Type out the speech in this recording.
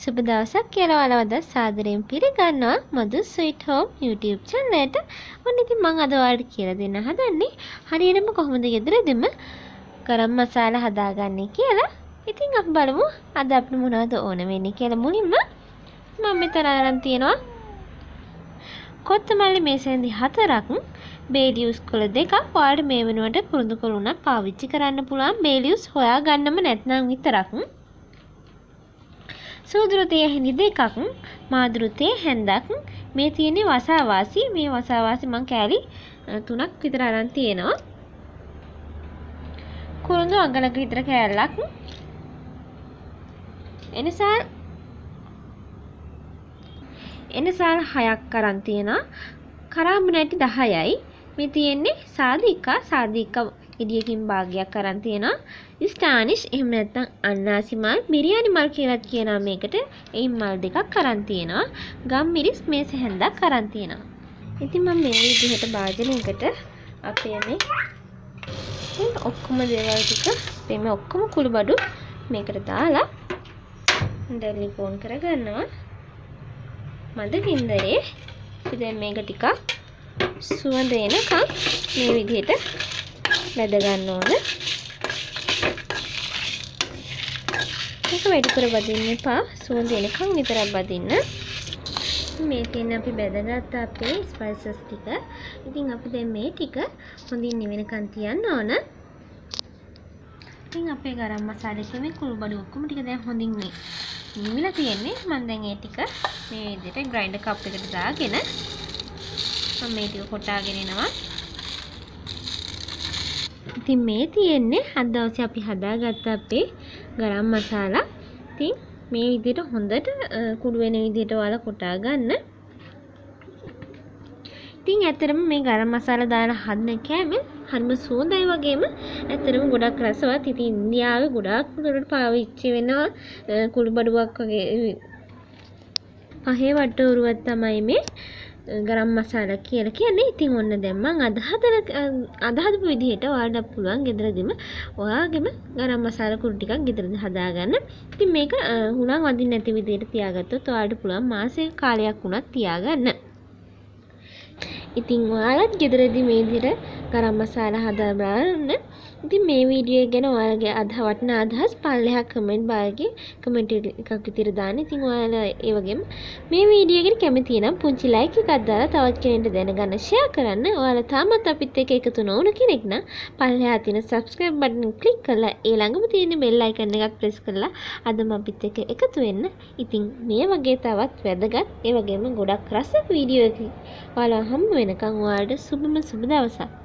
සුබ දවසක් කියලා ඔයාලවද සාදරයෙන් පිළිගන්නවා මధు ස්වීට් හෝම් YouTube channel එකට. ඔන්න ඉතින් මම අද ඔයාලට කියලා දෙන්න හදන්නේ හරියටම කොහොමද ගෙදරදීම ගරම් මසාලා හදාගන්නේ කියලා. ඉතින් අපි බලමු අද අපිට මොනවද ඕන වෙන්නේ කියලා. මුලින්ම මම මෙතන අරන් තියනවා කොත්තමල්ලි මේසෙන්දි 4ක්, bay leaves කොළ 2ක්. ඔයාලට මේ වෙනුවට කුරුඳු කොළ උනත් පාවිච්චි කරන්න පුළුවන්. bay leaves හොයා ගන්නම නැත්නම් විතරක්. සූදුරුතේ හැඳි 2ක්, මාදුරුතේ හැන්දක්. මේ තියෙන්නේ වසාවාසි. මේ වසාවාසි මං කෑලි 3ක් විතර අරන් තියෙනවා. කුරුඳු අඟලක විතර කෑල්ලක්. එනසාල් 6ක් අරන් තියෙනවා. කරාඹු නැටි 10යි. මේ තියෙන්නේ සාදිකා ඉදියකින් භාගයක් අරන් තියෙනවා. ස්ටානිෂ් එහෙම නැත්නම් අන්නාසි මල්, බිරියානි මල් කියලා කියනවා මේකට. එයින් මල් 2ක් අරන් තියෙනවා. ගම්මිරිස් මේස හැන්දක් අරන් තියෙනවා. ඉතින් මම මේ විදිහට භාජනයකට අපේ මේ ඔක්කොම දේවල් ටික මේ ඔක්කොම කුළුබඩු මේකට දාලා හොඳට කොන් කරගන්නවා. මද ගින්දරේ ඉතින් මේක ටිකක් සුවඳ එනකම් මේ විදිහට වැද ගන්න ඕන. මේක වැඩිපුර බදින්න එපා. සුවඳ එනකම් විතරක් බදින්න. මේ තියෙන අපි බෙදගත්ත අපේ ස්පයිසස් ටික. ඉතින් අපි දැන් මේ ටික හොඳින් නිවෙනකන් තියන්න ඕන. ඉතින් අපේ ගරම් මසාලේ මේ කුළුබඩු ඔක්කොම ටික දැන් හොඳින් මේ නිවිලා තියෙන්නේ. මම දැන් ඒ ටික මේ විදිහට ග්‍රයින්ඩර් කප් එකට දාගෙන මම මේ ටික කොටාගෙන එනවා. ඉතින් මේ තියෙන්නේ අද දවසේ අපි හදාගත්ත අපේ ගරම් මසාලා. ඉතින් මේ විදිහට හොඳට කුඩු වෙන විදිහට ඔයාලා කොටා ගන්න. ඉතින් ඇත්තටම මේ ගරම් මසාලා දාලා හදන කෑම හරිම සුවඳයි වගේම ඇත්තටම ගොඩක් රසවත්. ඉතින් ඉන්දියාවේ ගොඩාක් දුරට පාවිච්චි වෙන කුළුබඩුවක් වගේ පහේ වට්ටෝරුවක් තමයි මේ ගරම් මසාලා කියලා කියන්නේ. ඉතින් ඔන්න දැන් මම අද හදපු විදිහට ඔයාලට පුළුවන් ගෙදරදීම ඔයාගෙම ගරම් මසාලා කුඩු ටිකක් ගෙදරදී හදාගන්න. ඉතින් මේක හුණක් වදින්න නැති විදිහට තියාගත්තොත් ඔයාලට පුළුවන් මාසෙක කාලයක් වුණත් තියාගන්න. ඉතින් ඔයාලත් ගෙදරදී මේ විදිහට ගරම් මසාලා හදා බලන්න. ඉතින් මේ වීඩියෝ එක ගැන ඔයාලගේ වටිනා අදහස් පල්ලෙහා කමෙන්ට් බාරේ කමෙන්ට් එකක් විතර දාන්න. ඉතින් ඔයාලා ඒ වගේම මේ වීඩියෝ එකට කැමති නම් පුංචි ලයික් එකක් දාලා තවත් කෙනෙක්ට දැනගන්න ෂෙයා කරන්න. ඔයාලා තාමත් අපිත් එක්ක එකතු නොවුන කෙනෙක් නම් පල්ලෙහා තියෙන subscribe button එක click කරලා ඒ ළඟම තියෙන bell icon එකක් press කරලා අදම අපිත් එක්ක එකතු වෙන්න. ඉතින් මේ වගේ තවත් වැදගත් ඒ වගේම ගොඩක් රසක් වීඩියෝ එකක් ඔයාලා හම්බ වෙනකන් ඔයාලට සුබම සුබ දවසක්.